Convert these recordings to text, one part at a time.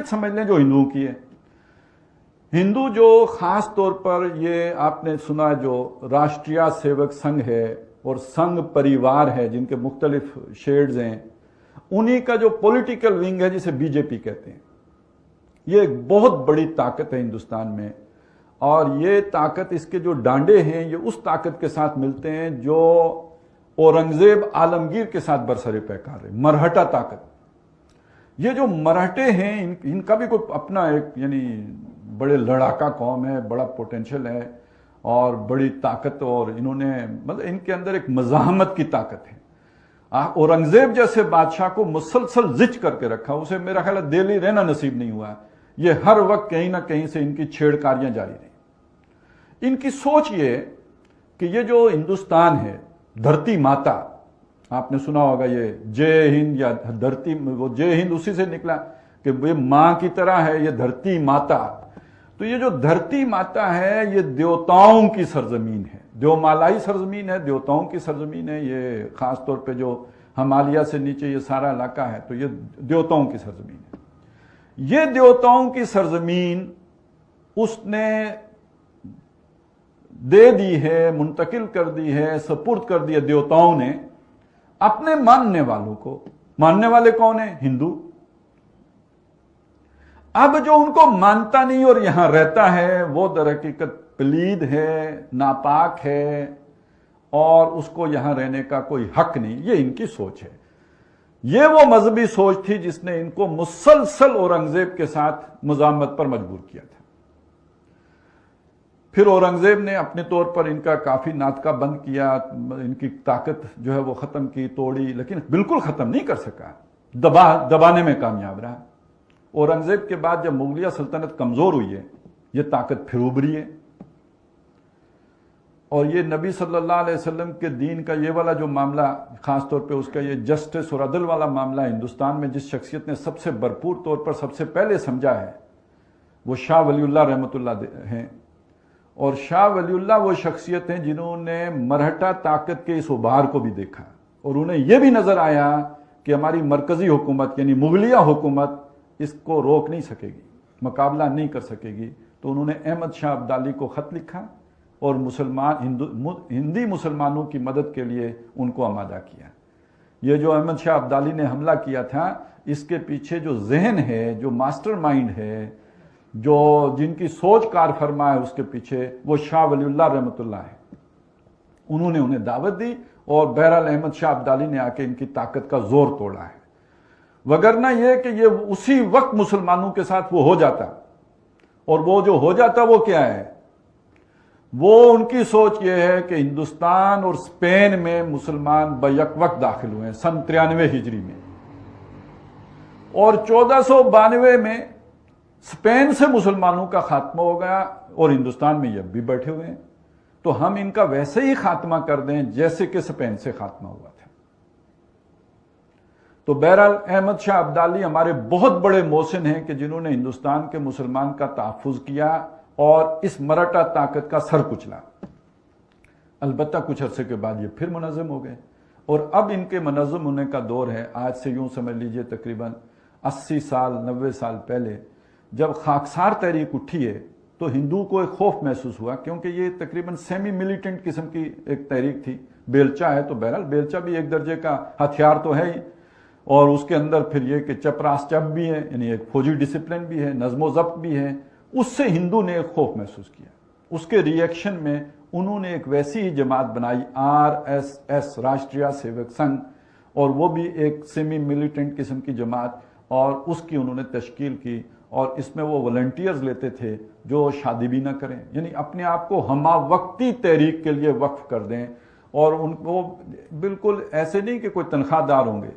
शख्सियत समझ लें जो हिंदुओं की है। हिंदू जो खास तौर पर ये आपने सुना जो राष्ट्रीय सेवक संघ है और संघ परिवार है जिनके मुख्तलिफ शेड्स हैं, उन्हीं का जो पॉलिटिकल विंग है जिसे बीजेपी कहते हैं, ये एक बहुत बड़ी ताकत है हिंदुस्तान में। और ये ताकत, इसके जो डांडे हैं, ये उस ताकत के साथ मिलते हैं जो औरंगजेब आलमगीर के साथ बरसरे पैकार है, मरहटा ताकत। ये जो मराठे हैं इनका भी कोई अपना एक यानी बड़े लड़ाका कौम है, बड़ा पोटेंशियल है और बड़ी ताकत, और इन्होंने मतलब इनके अंदर एक मज़ाहमत की ताकत है। औरंगजेब जैसे बादशाह को मुसलसल जिच करके रखा, उसे मेरा ख्याल है दिल्ली रहना नसीब नहीं हुआ। ये हर वक्त कहीं ना कहीं से इनकी छेड़कारियां जारी रही। इनकी सोच ये कि ये जो हिंदुस्तान है, धरती माता, आपने सुना होगा ये जय हिंद या धरती, वो जय हिंद उसी से निकला कि ये मां की तरह है, ये धरती माता। तो ये जो धरती माता है ये देवताओं की सरजमीन है, देवमालाई सरजमीन है, देवताओं की सरजमीन है। ये खास तौर पे जो हिमालय से नीचे ये सारा इलाका है तो ये देवताओं की सरजमीन है। ये देवताओं की सरजमीन उसने दे दी है, मुंतकिल कर दी है, सपुर्द कर दिया देवताओं ने अपने मानने वालों को। मानने वाले कौन है? हिंदू। अब जो उनको मानता नहीं और यहां रहता है वो दर हकीकत पलीद है, नापाक है और उसको यहां रहने का कोई हक नहीं। ये इनकी सोच है। ये वो मजहबी सोच थी जिसने इनको मुसलसल औरंगजेब के साथ मुजामत पर मजबूर किया था। फिर औरंगजेब ने अपने तौर पर इनका काफी नाटका बंद किया, इनकी ताकत जो है वो खत्म की, तोड़ी, लेकिन बिल्कुल खत्म नहीं कर सका। दबाने में कामयाब रहा। औरंगजेब के बाद जब मुगलिया सल्तनत कमजोर हुई है, ये ताकत फिर उभरी है। और ये नबी सल्लल्लाहु अलैहि वसल्लम के दीन का ये वाला जो मामला, खास तौर पे उसका ये जस्टिस और अदल वाला मामला हिंदुस्तान में जिस शख्सियत ने सबसे भरपूर तौर पर सबसे पहले समझा है वो शाह वलीउल्लाह रहमतुल्लाह हैं। और शाह वलीउल्लाह वो शख्सियत हैं जिन्होंने मरहटा ताकत के इस उभार को भी देखा और उन्हें यह भी नजर आया कि हमारी मरकजी हुकूमत यानी मुगलिया हुकूमत इसको रोक नहीं सकेगी, मुकाबला नहीं कर सकेगी। तो उन्होंने अहमद शाह अब्दाली को खत लिखा और हिंदी मुसलमानों की मदद के लिए उनको आमादा किया। ये जो अहमद शाह अब्दाली ने हमला किया था, इसके पीछे जो जहन है, जो मास्टरमाइंड है, जो जिनकी सोच कार फरमा है, उसके पीछे वो शाह वलीउल्लाह रहमतुल्लाह है। उन्होंने उन्हें दावत दी और बहरहाल अहमद शाह अब्दाली ने आके इनकी ताकत का जोर तोड़ा है। वगरना यह कि ये उसी वक्त मुसलमानों के साथ वो हो जाता, और वो जो हो जाता वो क्या है? वो उनकी सोच ये है कि हिंदुस्तान और स्पेन में मुसलमान बैक वक्त दाखिल हुए हैं सन 93 हिजरी में, और 1492 में स्पेन से मुसलमानों का खात्मा हो गया और हिंदुस्तान में ये भी बैठे हुए हैं। तो हम इनका वैसे ही खात्मा कर दें जैसे कि स्पेन से खात्मा हुआ था। तो बहरहाल अहमद शाह अब्दाली हमारे बहुत बड़े मोहसिन हैं कि जिन्होंने हिंदुस्तान के मुसलमान का तहफ़्फ़ुज़ किया और इस मराठा ताकत का सर कुचला। अलबत्ता कुछ अरसे के बाद ये फिर मुनज़्ज़म हो गए और अब इनके मुनज़्ज़म होने का दौर है। आज से यूं समझ लीजिए तकरीबन 80 साल 90 साल पहले जब खाकसार तहरीक उठी है तो हिंदू को एक खौफ महसूस हुआ, क्योंकि ये तकरीबन सेमी मिलिटेंट किस्म की एक तहरीक थी। बेलचा है तो बहरहाल बेलचा भी एक दर्जे का हथियार तो है ही, और उसके अंदर फिर ये कि चपरास चप भी है, यानी एक फौजी डिसिप्लिन भी है, नज़्मो ज़ब्त भी है। उससे हिंदू ने एक खौफ महसूस किया। उसके रिएक्शन में उन्होंने एक वैसी ही जमात बनाई, RSS, राष्ट्रीय सेवक संघ, और वो भी एक सेमी मिलिटेंट किस्म की जमात, और उसकी उन्होंने तश्कील की। और इसमें वो वॉलंटियर्स लेते थे जो शादी भी ना करें, यानी अपने आप को हमा वक्ती तहरीक के लिए वक्फ कर दें, और उनको बिल्कुल ऐसे नहीं कि कोई तनख्वाहदार होंगे।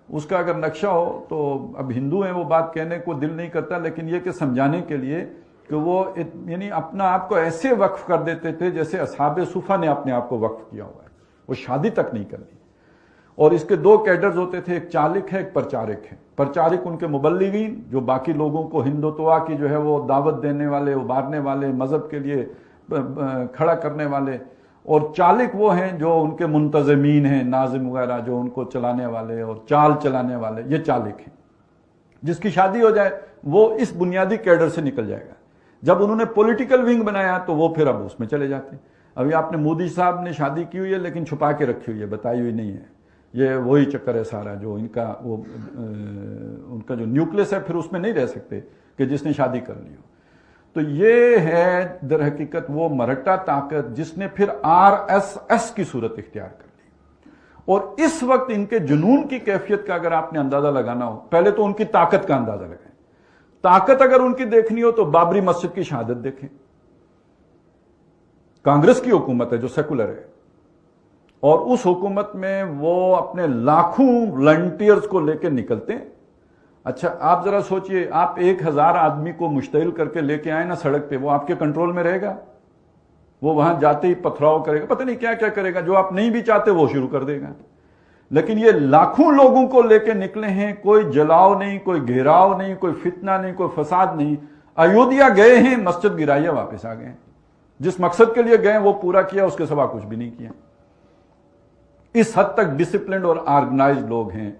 उसका अगर नक्शा हो तो अब हिंदू हैं वो बात कहने को दिल नहीं करता, लेकिन ये कि समझाने के लिए कि वो यानी अपना आप को ऐसे वक्फ कर देते थे जैसे असहाबे सुफा ने अपने आप को वक्फ किया हुआ है, वो शादी तक नहीं करनी। और इसके दो कैडर्स होते थे, एक चालिक है, एक प्रचारक है। प्रचारक उनके मुबल्लिगीन जो बाकी लोगों को हिंदुत्वा की जो है वो दावत देने वाले, उबारने वाले, मजहब के लिए खड़ा करने वाले, और चालिक वो हैं जो उनके मुंतजमीन हैं, नाजिम वगैरह जो उनको चलाने वाले और चाल चलाने वाले, ये चालिक हैं। جس کی شادی ہو جائے وہ اس بنیادی کیڈر سے نکل جائے گا. جب انہوں نے پولیٹیکل ونگ بنایا تو وہ پھر اب اس میں چلے جاتے ہیں. ابھی آپ نے مودی صاحب نے شادی کی ہوئی ہے لیکن چھپا کے رکھی ہوئی ہے, بتائی ہوئی نہیں ہے. یہ وہی چکر ہے سارا, جو ان کا جو نیوکلس ہے پھر اس میں نہیں رہ سکتے کہ جس نے شادی کر لی ہو. تو یہ ہے در حقیقت وہ مرہٹا طاقت جس نے پھر RSS کی صورت اختیار کر لی. اور اس وقت ان کے جنون کی کیفیت کا اگر آپ نے اندازہ لگانا ہو, پہلے تو ان کی طاقت کا اندازہ لگائیں. طاقت اگر ان کی دیکھنی ہو تو بابری مسجد کی شہادت دیکھیں. کانگریس کی حکومت ہے جو سیکولر ہے, اور اس حکومت میں وہ اپنے لاکھوں والنٹیئرز کو لے کے نکلتے ہیں. اچھا آپ ذرا سوچئے, آپ 1000 آدمی کو مشتعل کر کے لے کے آئیں نا سڑک پہ, وہ آپ کے کنٹرول میں رہے گا؟ وہ وہاں جاتے ہی پتھراؤ کرے گا, پتہ نہیں کیا کیا کرے گا, جو آپ نہیں بھی چاہتے وہ شروع کر دے گا. لیکن یہ لاکھوں لوگوں کو لے کے نکلے ہیں, کوئی جلاؤ نہیں, کوئی گھیراؤ نہیں, کوئی فتنہ نہیں, کوئی فساد نہیں. ایودھیا گئے ہیں, مسجد گرایا, واپس آ گئے. جس مقصد کے لیے گئے وہ پورا کیا, اس کے سوا کچھ بھی نہیں کیا. اس حد تک ڈسپلنڈ اور آرگنائزڈ لوگ ہیں.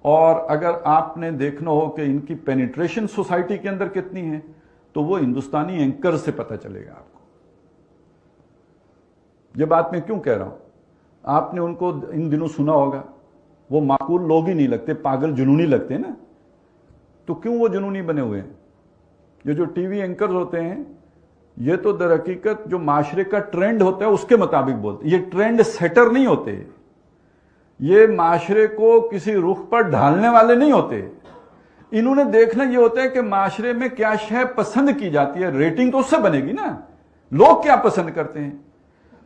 اور اگر آپ نے دیکھنا ہو کہ ان کی پینیٹریشن سوسائٹی کے اندر کتنی ہے تو وہ ہندوستانی اینکر سے پتہ چلے گا آپ کو. یہ بات میں کیوں کہہ رہا ہوں, آپ نے ان کو ان دنوں سنا ہوگا, وہ معقول لوگ ہی نہیں لگتے, پاگل جنونی لگتے ہیں نا. تو کیوں وہ جنونی بنے ہوئے ہیں؟ یہ جو ٹی وی اینکرز ہوتے ہیں یہ تو در حقیقت جو معاشرے کا ٹرینڈ ہوتا ہے اس کے مطابق بولتے ہیں. یہ ٹرینڈ سیٹر نہیں ہوتے, یہ معاشرے کو کسی رخ پر ڈھالنے والے نہیں ہوتے. انہوں نے دیکھنا یہ ہوتا ہے کہ معاشرے میں کیا شے پسند کی جاتی ہے, ریٹنگ تو اس سے بنے گی نا, لوگ کیا پسند کرتے ہیں.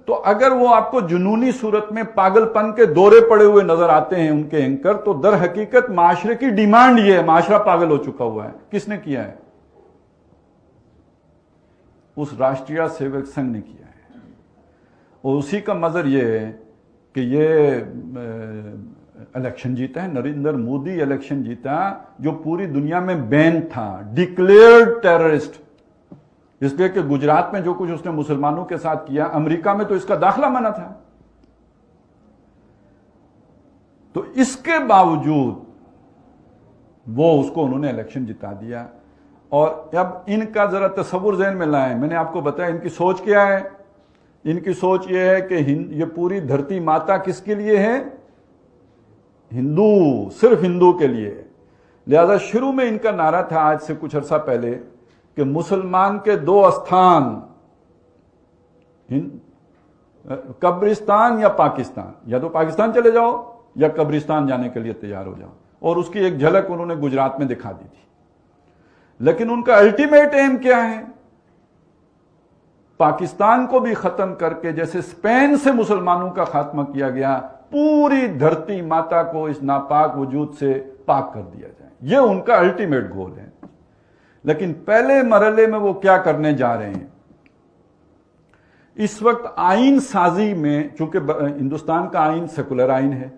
تو اگر وہ آپ کو جنونی صورت میں پاگل پن کے دورے پڑے ہوئے نظر آتے ہیں ان کے اینکر, تو در حقیقت معاشرے کی ڈیمانڈ یہ ہے, معاشرہ پاگل ہو چکا ہوا ہے. کس نے کیا ہے؟ اس راشٹریہ سیوک سنگھ نے کیا ہے. اور اسی کا مظہر یہ ہے کہ یہ الیکشن جیتا ہے, نریندر مودی الیکشن جیتا جو پوری دنیا میں بین تھا, ڈکلیئرڈ ٹیررسٹ. اس لیے کہ گجرات میں جو کچھ اس نے مسلمانوں کے ساتھ کیا, امریکہ میں تو اس کا داخلہ منع تھا. تو اس کے باوجود وہ اس کو انہوں نے الیکشن جتا دیا. اور اب ان کا ذرا تصور ذہن میں لائیں. میں نے آپ کو بتایا ان کی سوچ کیا ہے. ان کی سوچ یہ ہے کہ یہ پوری دھرتی ماتا کس کے لیے ہے؟ ہندو, صرف ہندو کے لیے. لہذا شروع میں ان کا نعرہ تھا آج سے کچھ عرصہ پہلے کہ مسلمان کے 2 استھان, قبرستان یا پاکستان, یا تو پاکستان چلے جاؤ یا قبرستان جانے کے لیے تیار ہو جاؤ. اور اس کی ایک جھلک انہوں نے گجرات میں دکھا دی تھی. لیکن ان کا الٹیمیٹ ایم کیا ہے؟ پاکستان کو بھی ختم کر کے جیسے اسپین سے مسلمانوں کا خاتمہ کیا گیا, پوری دھرتی ماتا کو اس ناپاک وجود سے پاک کر دیا جائے. یہ ان کا الٹیمیٹ گول ہے. لیکن پہلے مرحلے میں وہ کیا کرنے جا رہے ہیں؟ اس وقت آئین سازی میں, چونکہ ہندوستان کا آئین سیکولر آئین ہے,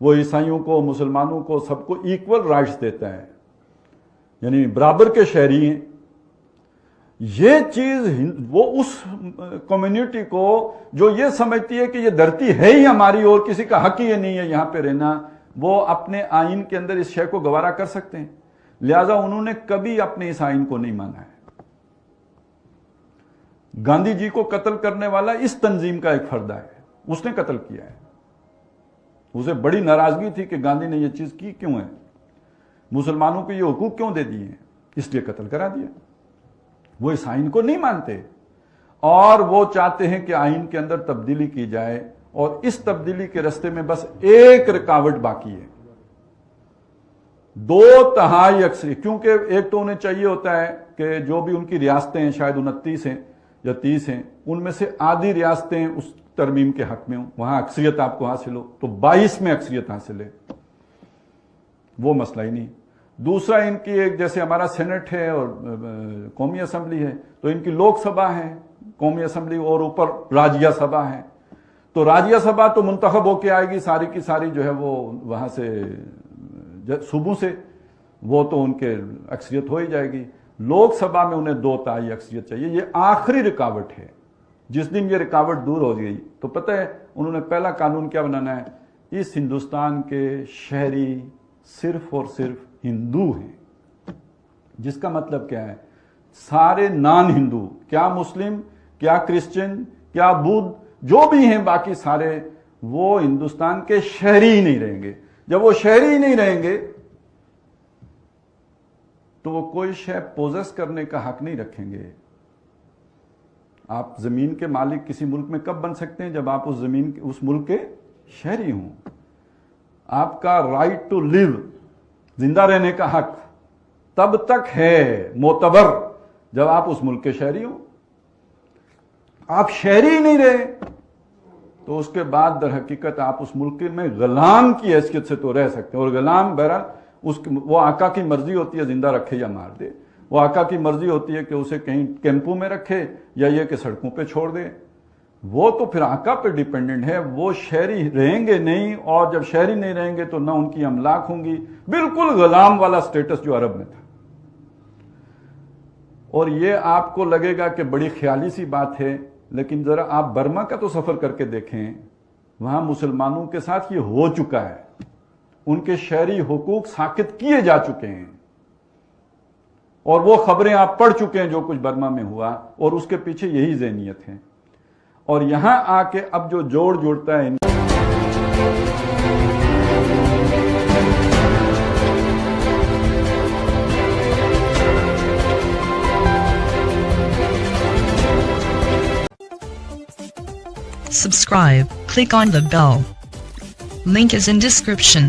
وہ عیسائیوں کو, مسلمانوں کو, سب کو ایکول رائٹس دیتا ہے, یعنی برابر کے شہری ہیں. یہ چیز وہ اس کمیونٹی کو جو یہ سمجھتی ہے کہ یہ دھرتی ہے ہی ہماری اور کسی کا حق ہی نہیں ہے یہاں پہ رہنا, وہ اپنے آئین کے اندر اس شے کو گوارا کر سکتے ہیں. لہذا انہوں نے کبھی اپنے اس آئین کو نہیں مانا ہے. گاندھی جی کو قتل کرنے والا اس تنظیم کا ایک فرد ہے, اس نے قتل کیا ہے. اسے بڑی ناراضگی تھی کہ گاندھی نے یہ چیز کی کیوں ہے, مسلمانوں کو یہ حقوق کیوں دے دیے ہیں, اس لیے قتل کرا دیا. وہ اس آئین کو نہیں مانتے اور وہ چاہتے ہیں کہ آئین کے اندر تبدیلی کی جائے, اور اس تبدیلی کے راستے میں بس ایک رکاوٹ باقی ہے, 2/3 اکثریت. کیونکہ ایک تو انہیں چاہیے ہوتا ہے کہ جو بھی ان کی ریاستیں ہیں, شاید 29 ہیں یا 30 ہیں, ان میں سے آدھی ریاستیں اس ترمیم کے حق میں ہوں, وہاں اکثریت آپ کو حاصل ہو, تو 22 میں اکثریت حاصل ہے, وہ مسئلہ ہی نہیں. دوسرا ان کی ایک, جیسے ہمارا سینٹ ہے اور قومی اسمبلی ہے, تو ان کی لوک سبھا ہے, قومی اسمبلی, اور اوپر راجیہ سبھا ہے. تو راجیہ سبھا تو منتخب ہو کے آئے گی ساری کی ساری, جو ہے وہ وہاں سے صوبوں سے, وہ تو ان کے اکثریت ہو ہی جائے گی. لوک سبھا میں انہیں 2/3 اکثریت چاہیے. یہ آخری رکاوٹ ہے. جس دن یہ رکاوٹ دور ہو گئی تو پتہ ہے انہوں نے پہلا قانون کیا بنانا ہے, اس ہندوستان کے شہری صرف اور صرف ہندو ہیں. जिसका मतलब क्या है, सारे नॉन हिंदू, क्या मुस्लिम, क्या क्रिश्चियन, क्या बुद्ध, जो भी हैं बाकी सारे, वो हिंदुस्तान के शहरी ही नहीं रहेंगे। जब वो शहरी ही नहीं रहेंगे तो वो कोई शय पोजेस करने का हक नहीं रखेंगे। आप जमीन के मालिक किसी मुल्क में कब बन सकते हैं? जब आप उस मुल्क के शहरी हों। आपका राइट टू लिव, जिंदा रहने का हक, तब तक है मोतबर जब आप उस मुल्क के शहरी हो। आप शहरी ही नहीं रहे तो उसके बाद दर हकीकत आप उस मुल्क में गुलाम की हैसियत से तो रह सकते हैं। और गुलाम बहरहाल वो आका की मर्जी होती है जिंदा रखे या मार दे, वो आका की मर्जी होती है कि उसे कहीं कैंपों में रखे या ये कि सड़कों पे छोड़ दे। वो तो फिर आका पे डिपेंडेंट है। वो शहरी रहेंगे नहीं, और जब शहरी नहीं रहेंगे तो ना उनकी अमलाक होंगी। बिल्कुल गुलाम वाला स्टेटस जो अरब में था। और ये आपको लगेगा कि बड़ी ख्याली सी बात है, लेकिन जरा आप बर्मा का तो सफर करके देखें, वहां मुसलमानों के साथ ये हो चुका है। उनके शहरी हुकूक साकित किए जा चुके हैं, और वो खबरें आप पढ़ चुके हैं जो कुछ बर्मा में हुआ, और उसके पीछे यही ज़हनियत है। और यहां आके अब जो जोड़ जुड़ता है, Subscribe, click on the bell. Link is in description.